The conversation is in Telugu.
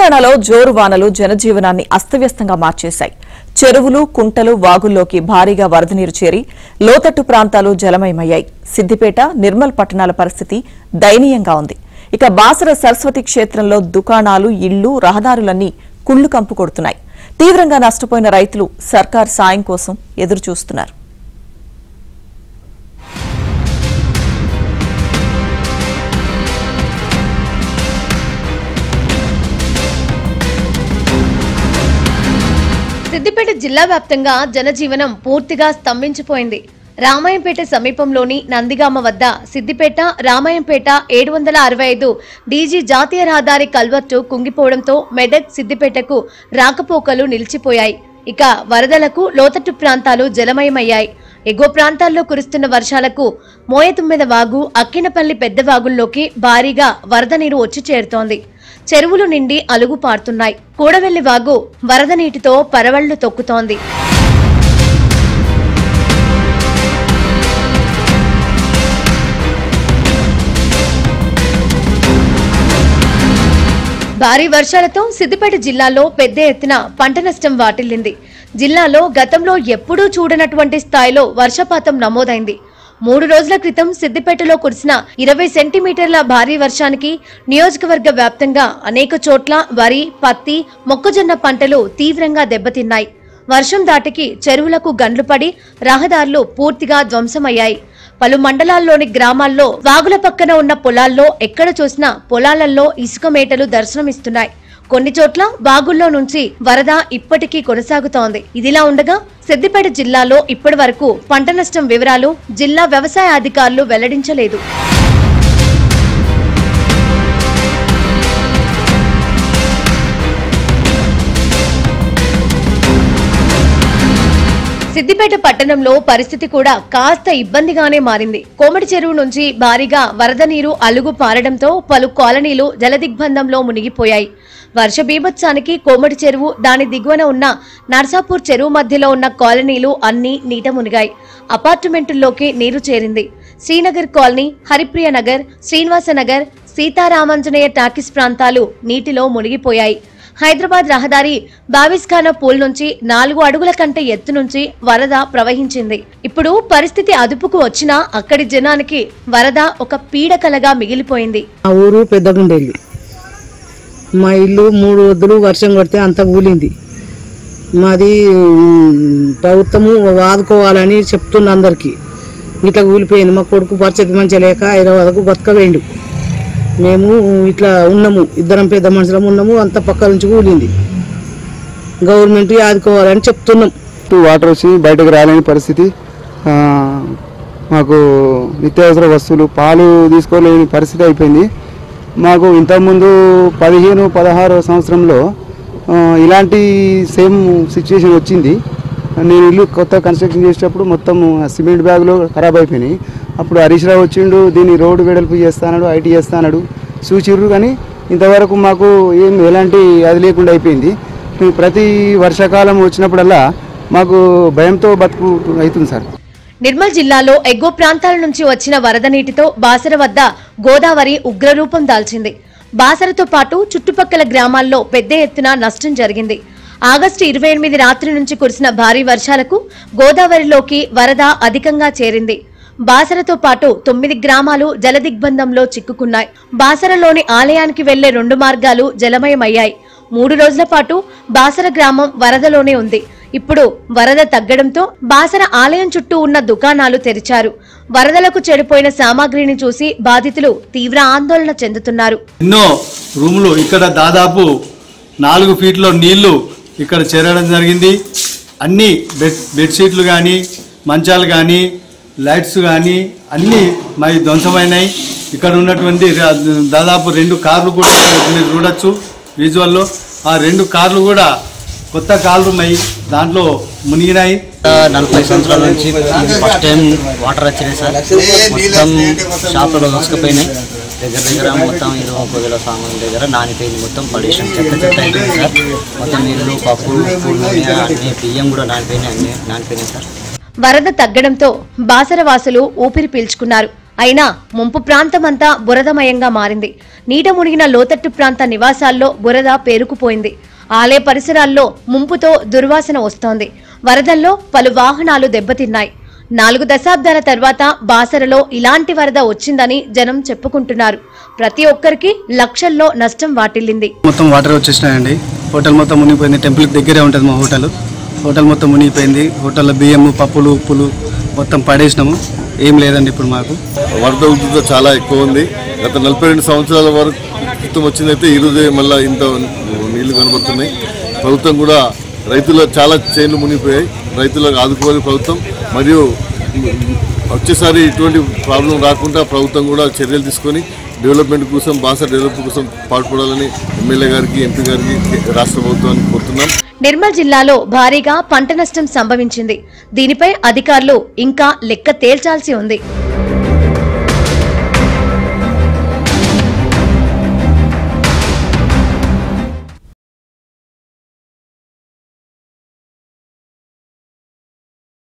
తెలంగాణలో జోరు వానలు జనజీవనాన్ని అస్తవ్యస్తంగా మార్చేశాయి. చెరువులు, కుంటలు, వాగుల్లోకి భారీగా వరద నీరు చేరి లోతట్టు ప్రాంతాలు జలమయమయ్యాయి. సిద్దిపేట, నిర్మల్ పట్టణాల పరిస్థితి దయనీయంగా ఉంది. ఇక బాసర సరస్వతి క్షేత్రంలో దుకాణాలు, ఇళ్లు, రహదారులన్నీ కుళ్లు కంపు కొడుతున్నాయి. తీవ్రంగా నష్టపోయిన రైతులు సర్కార్ సాయం కోసం ఎదురుచూస్తున్నారు. సిద్దిపేట జిల్లా వ్యాప్తంగా జనజీవనం పూర్తిగా స్తంభించిపోయింది. రామాయంపేట సమీపంలోని నందిగామ వద్ద సిద్దిపేట రామాయంపేట 765 డీజీ జాతీయ రహదారి కల్వర్టు కుంగిపోవడంతో మెదక్ సిద్దిపేటకు రాకపోకలు నిలిచిపోయాయి. ఇక వరదలకు లోతట్టు ప్రాంతాలు జలమయమయ్యాయి. ఎగువ ప్రాంతాల్లో కురుస్తున్న వర్షాలకు మోయతుమ్మెద వాగు, అక్కినపల్లి పెద్ద వాగుల్లోకి భారీగా వరద నీరు వచ్చి చేరుతోంది. చెరువులు నిండి అలుగు పారుతున్నాయి. కూడవెల్లి వాగు వరద నీటితో పరవళ్లు తొక్కుతోంది. భారీ వర్షాలతో సిద్దిపేట జిల్లాలో పెద్ద ఎత్తున పంట నష్టం వాటిల్లింది. జిల్లాలో గతంలో ఎప్పుడూ చూడనటువంటి స్థాయిలో వర్షపాతం నమోదైంది. 3 రోజుల క్రితం సిద్దిపేటలో కురిసిన 20 సెంటీమీటర్ల భారీ వర్షానికి నియోజకవర్గ వ్యాప్తంగా అనేక చోట్ల వరి, పత్తి, మొక్కజొన్న పంటలు తీవ్రంగా దెబ్బతిన్నాయి. వర్షం దాటికి చెరువులకు గండ్లు పడి రహదారులు పూర్తిగా ధ్వంసమయ్యాయి. పలు మండలాల్లోని గ్రామాల్లో వాగుల పక్కన ఉన్న పొలాల్లో ఎక్కడ చూసినా పొలాలలో ఇసుక మేటలు దర్శనమిస్తున్నాయి. కొన్ని చోట్ల వాగుల్లో నుంచి వరద ఇప్పటికీ కొనసాగుతోంది. ఇదిలా ఉండగా సిద్దిపేట జిల్లాలో ఇప్పటి వరకు పంట నష్టం వివరాలు జిల్లా వ్యవసాయ అధికారులు వెల్లడించలేదు. సిద్దిపేట పట్టణంలో పరిస్థితి కూడా కాస్త ఇబ్బందిగానే మారింది. కోమటి చెరువు నుంచి భారీగా వరద నీరు అలుగు పారడంతో పలు కాలనీలు జలదిగ్బంధంలో మునిగిపోయాయి. వర్ష బీభత్సానికి కోమటి చెరువు, దాని దిగువన ఉన్న నర్సాపూర్ చెరువు మధ్యలో ఉన్న కాలనీలు అన్ని నీట మునిగాయి. అపార్ట్మెంటుల్లోకి నీరు చేరింది. శ్రీనగర్ కాలనీ, హరిప్రియ నగర్, శ్రీనివాస నగర్, సీతారామాంజనేయ టాకీస్ ప్రాంతాలు నీటిలో మునిగిపోయాయి. హైదరాబాద్ రహదారి బావిస్ఖానా పూల్ నుంచి 4 అడుగుల కంటే ఎత్తు నుంచి వరద ప్రవహించింది. ఇప్పుడు పరిస్థితి అదుపుకు వచ్చినా అక్కడి జనానికి వరద ఒక పీడకలగా మిగిలిపోయింది. మా ఊరు పెద్దగుండేళ్ళు. మా ఇల్లు 3 రోజులు వర్షం కొడితే అంత కూలింది. మాది ప్రభుత్వము ఆదుకోవాలని చెప్తున్న అందరికీ ఇట్లా కూలిపోయింది. మా కొడుకు పరిస్థితి మంచిగా లేక హైదరాబాద్కు బతకవేండు. మేము ఇట్లా ఉన్నాము, ఇద్దరం పెద్ద మనుషులం ఉన్నాము. అంత పక్క నుంచి కూలింది. గవర్నమెంట్ ఆదుకోవాలని చెప్తున్నాం. వాటర్ వచ్చి బయటకు రాలేని పరిస్థితి. మాకు నిత్యావసర వస్తువులు, పాలు తీసుకోలేని పరిస్థితి అయిపోయింది. మాకు ఇంతకుముందు 15-16 సంవత్సరంలో ఇలాంటి సేమ్ సిచ్యువేషన్ వచ్చింది. నేను ఇల్లు కొత్త కన్స్ట్రక్షన్ చేసేటప్పుడు మొత్తం సిమెంట్ బ్యాగులు ఖరాబ్ అయిపోయినాయి. అప్పుడు హరీష్ రావు వచ్చిండు, దీన్ని రోడ్డు వెడల్పు చేస్తాడు, ఐటీ చేస్తాడు సూచిర్రు. కానీ ఇంతవరకు మాకు ఎలాంటి అది లేకుండా అయిపోయింది. ప్రతి వర్షాకాలం వచ్చినప్పుడల్లా మాకు భయంతో బతుకు అవుతుంది సార్. నిర్మల్ జిల్లాలో ఎగువ ప్రాంతాల నుంచి వచ్చిన వరద నీటితో బాసర వద్ద గోదావరి ఉగ్రరూపం దాల్చింది. బాసరతో పాటు చుట్టుపక్కల గ్రామాల్లో పెద్ద ఎత్తున నష్టం జరిగింది. ఆగస్టు 28 రాత్రి నుంచి కురిసిన భారీ వర్షాలకు గోదావరిలోకి వరద అధికంగా చేరింది. బాసరతో పాటు 9 గ్రామాలు జలదిగ్బంధంలో చిక్కుకున్నాయి. బాసరలోని ఆలయానికి వెళ్లే 2 మార్గాలు జలమయమయ్యాయి. 3 రోజుల పాటు బాసర గ్రామం వరదలోనే ఉంది. ఇప్పుడు వరద తగ్గడంతో బాసర ఆలయం చుట్టూ ఉన్న దుకాణాలు తెరిచారు. వరదలకు చెడిపోయిన సామాగ్రిని చూసి బాధితులు తీవ్ర ఆందోళన చెందుతున్నారు. ఎన్నో రూములు ఇక్కడ దాదాపు 4 ఫీట్ల నీళ్లు ఇక్కడ చేరడం జరిగింది. అన్ని బెడ్షీట్లు కానీ, మంచాలు కానీ, లైట్స్ కానీ అన్నీ మరి ధ్వంసమైనాయి. ఇక్కడ ఉన్నటువంటి దాదాపు 2 కార్లు కూడా మీరు చూడొచ్చు విజువల్లో. ఆ 2 కార్లు కూడా కొత్త కార్లు ఉన్నాయి, దాంట్లో మునిగినాయి. 40 సంవత్సరాల నుంచి ఫస్ట్ టైం వాటర్ వచ్చినాయి సార్. మొత్తం షాపులో దోసుకుపోయినాయి. దగ్గర మొత్తం 20 సామాన్ దగ్గర నానిపోయింది. మొత్తం పడేషన్ చెత్త అయిపోయింది సార్. మొత్తం నీళ్ళు, పప్పు, అన్ని బియ్యం కూడా నానిపోయినాయి సార్. వరద తగ్గడంతో బాసర వాసులు ఊపిరి పీల్చుకున్నారు. అయినా ముంపు ప్రాంతమంతా బురదమయంగా మారింది. నీట మునిగిన లోతట్టు ప్రాంత నివాసాల్లో బురద పేరుకుపోయింది. ఆలయ పరిసరాల్లో ముంపుతో దుర్వాసన వస్తోంది. వరదల్లో పలు వాహనాలు దెబ్బతిన్నాయి. 4 దశాబ్దాల తర్వాత బాసరలో ఇలాంటి వరద వచ్చిందని జనం చెప్పుకుంటున్నారు. ప్రతి ఒక్కరికి లక్షల్లో నష్టం వాటిల్లింది. మొత్తం వాటర్ వచ్చేసినాయండి. హోటల్ మొత్తం మునిగిపోయింది. టెంపుల్ దగ్గరే ఉంటుంది మా హోటల్ మొత్తం మునిగిపోయింది. హోటల్లో బియ్యము, పప్పులు, ఉప్పులు మొత్తం పడేసినాము. ఏం లేదండి ఇప్పుడు మాకు. వరద ఉధృత చాలా ఎక్కువ ఉంది. గత 42 సంవత్సరాల వరకు క్రితం వచ్చిందైతే ఈరోజే మళ్ళీ ఇంత నీళ్లు కనబడుతున్నాయి. ప్రభుత్వం కూడా రైతుల చాలా చేనులు మునిగిపోయాయి. రైతులకు ఆదుకోవాలి ప్రభుత్వం. మరియు వచ్చేసారి ఇటువంటి ప్రాబ్లం రాకుండా ప్రభుత్వం కూడా చర్యలు తీసుకొని డెవలప్మెంట్ కోసం, బాసర డెవలప్మెంట్ కోసం పాటుపడాలని ఎమ్మెల్యే గారికి, ఎంపీ గారికి, రాష్ట్ర ప్రభుత్వానికి కోరుతున్నాం. నిర్మల్ జిల్లాలో భారీగా పంట నష్టం సంభవించింది. దీనిపై అధికారులు ఇంకా లెక్క తేల్చాల్సి ఉంది.